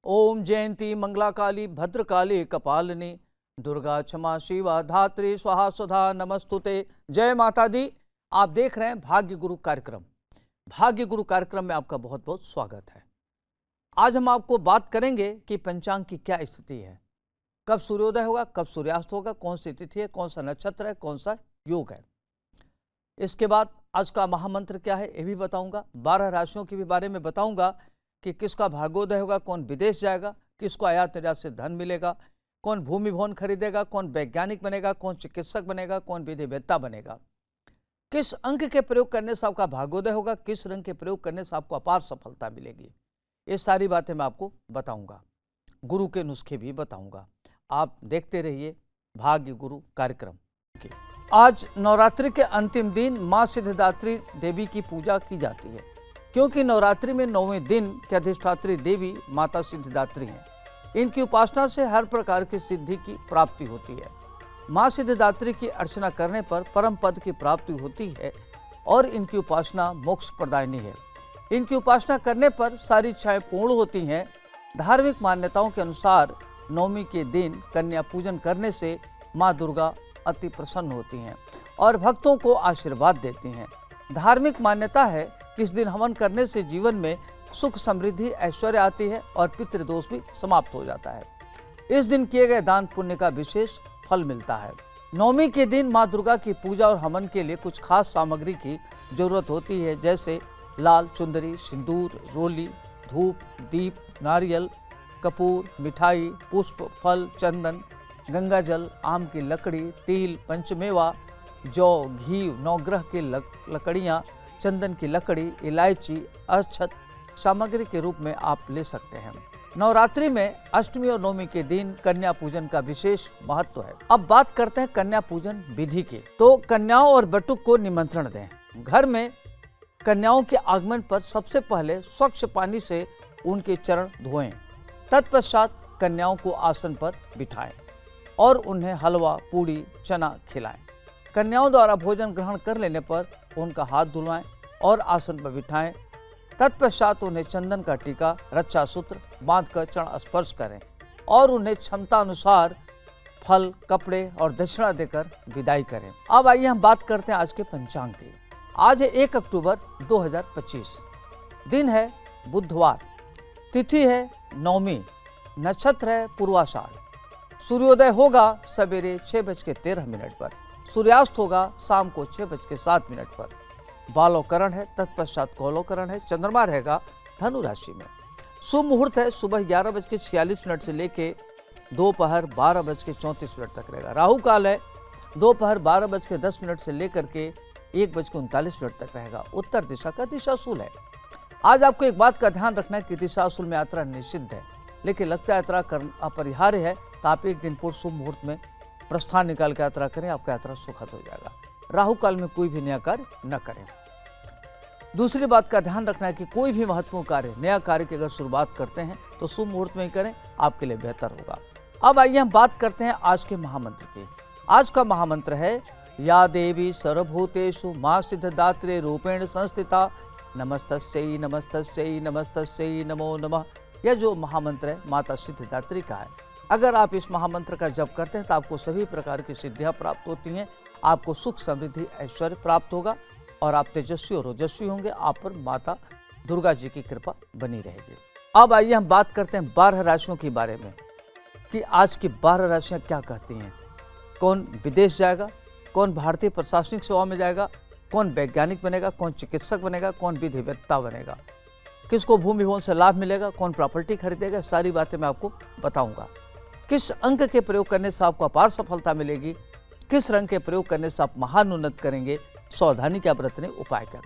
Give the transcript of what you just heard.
ओम जयंती मंगला काली भद्रकाली कपालिनी दुर्गा क्षमा शिवा धात्री स्वाहा सुधा नमस्तुते। जय माता दी। आप देख रहे हैं भाग्य गुरु कार्यक्रम। भाग्य गुरु कार्यक्रम में आपका बहुत बहुत स्वागत है। आज हम आपको बात करेंगे कि पंचांग की क्या स्थिति है, कब सूर्योदय होगा, कब सूर्यास्त होगा, कौन सी तिथि है, कौन सा नक्षत्र है, कौन सा योग है। इसके बाद आज का महामंत्र क्या है ये भी बताऊंगा। 12 राशियों के भी बारे में बताऊंगा कि किसका भाग्योदय होगा, कौन विदेश जाएगा, किसको आयात निर्यात से धन मिलेगा, कौन भूमि भवन खरीदेगा, कौन वैज्ञानिक बनेगा, कौन चिकित्सक बनेगा, कौन विधिवेत्ता बनेगा, किस अंक के प्रयोग करने से आपका भाग्योदय होगा, किस रंग के प्रयोग करने से आपको अपार सफलता मिलेगी। ये सारी बातें मैं आपको बताऊंगा, गुरु के नुस्खे भी बताऊंगा। आप देखते रहिए भाग्य गुरु कार्यक्रम। आज नवरात्रि के अंतिम दिन माँ सिद्धिदात्री देवी की पूजा की जाती है, क्योंकि नवरात्रि में 9वें दिन की अधिष्ठात्री देवी माता सिद्धिदात्री हैं। इनकी उपासना से हर प्रकार की सिद्धि की प्राप्ति होती है। माँ सिद्धिदात्री की अर्चना करने पर परम पद की प्राप्ति होती है और इनकी उपासना मोक्ष प्रदायिनी है। इनकी उपासना करने पर सारी इच्छाएं पूर्ण होती हैं। धार्मिक मान्यताओं के अनुसार 9वीं के दिन कन्या पूजन करने से माँ दुर्गा अति प्रसन्न होती हैं और भक्तों को आशीर्वाद देती हैं। धार्मिक मान्यता है कि इस दिन हवन करने से जीवन में सुख समृद्धि ऐश्वर्य आती है और पितृदोष भी समाप्त हो जाता है। इस दिन किए गए दान पुण्य का विशेष फल मिलता है। 9वीं के दिन माँ दुर्गा की पूजा और हवन के लिए कुछ खास सामग्री की जरूरत होती है, जैसे लाल चुंदरी, सिंदूर, रोली, धूप, दीप, नारियल, कपूर, मिठाई, पुष्प, फल, चंदन, गंगा जल, आम की लकड़ी, तिल, पंचमेवा, जौ, घी, नवग्रह की लकड़ियाँ, चंदन की लकड़ी, इलायची, अक्षत सामग्री के रूप में आप ले सकते हैं। नवरात्रि में अष्टमी और 9वीं के दिन कन्या पूजन का विशेष महत्व है। अब बात करते हैं कन्या पूजन विधि की। तो कन्याओं और बटुक को निमंत्रण दें। घर में कन्याओं के आगमन पर सबसे पहले स्वच्छ पानी से उनके चरण धोएं। तत्पश्चात कन्याओं को आसन पर बिठाएं और उन्हें हलवा, पूड़ी, चना खिलाएं। कन्याओं द्वारा भोजन ग्रहण कर लेने पर उनका हाथ धुलवाएं और आसन पर बिठाएं। तत्पश्चात उन्हें चंदन का टीका, रक्षा सूत्र बांधकर चरण स्पर्श करें और उन्हें क्षमता अनुसार फल, कपड़े और दक्षिणा देकर विदाई करें। अब आइए हम बात करते हैं आज के पंचांग की। आज है 1 अक्टूबर 2025। दिन है बुधवार, तिथि है 9वीं, नक्षत्र है पूर्वाषाढ़। सूर्योदय होगा सवेरे 6:13 पर, सूर्यास्त होगा शाम को 6:07 पर। बालोकरण है, तत्पश्चात कौलोकरण है। चंद्रमा रहेगा धनु राशि में। शुभ मुहूर्त है सुबह 11:46 से लेके दोपहर 12:34 तक रहेगा। राहु काल है दोपहर 12:10 से लेकर के 1:39 तक रहेगा। उत्तर दिशा का दिशाशूल है। आज आपको एक बात का ध्यान रखना है कि दिशाशूल में यात्रा निषिद्ध है, लेकिन लगता यात्रा करना अपरिहार्य है, तो आप एक दिन पूर्व शुभ मुहूर्त में प्रस्थान निकाल के यात्रा करें, आपका यात्रा सुखद हो जाएगा। राहु काल में कोई भी नया कार्य न करें। दूसरी बात का ध्यान रखना है कि कोई भी महत्वपूर्ण कार्य, नया कार्य की अगर शुरुआत करते हैं तो शुभ मुहूर्त में ही करें, आपके लिए बेहतर होगा। अब आइए हम बात करते हैं आज के महामंत्र की। आज का महामंत्र है या देवी सर्वभूतेषु माँ सिद्धिदात्री रूपेण संस्थिता नमस्तस्यै नमस्तस्यै नमस्तस्यै नमो नमः। यह जो महामंत्र है माता सिद्धिदात्री का है। अगर आप इस महामंत्र का जप करते हैं तो आपको सभी प्रकार की सिद्धियां प्राप्त होती हैं। आपको सुख समृद्धि ऐश्वर्य प्राप्त होगा और आप तेजस्वी और ओजस्वी होंगे। आप पर माता दुर्गा जी की कृपा बनी रहेगी। अब आइए हम बात करते हैं 12 राशियों के बारे में कि आज की 12 राशियां क्या कहती हैं। कौन विदेश जाएगा, कौन भारतीय प्रशासनिक सेवा में जाएगा, कौन वैज्ञानिक बनेगा, कौन चिकित्सक बनेगा, कौन विधिवेत्ता बनेगा, किसको भूमि भवन से लाभ मिलेगा, कौन प्रॉपर्टी खरीदेगा, सारी बातें मैं आपको बताऊंगा। किस अंक के प्रयोग करने से आपको अपार सफलता मिलेगी, किस रंग के प्रयोग करने से आप महान उन्नत करेंगे, सावधानी क्या बरतने, उपाय क्या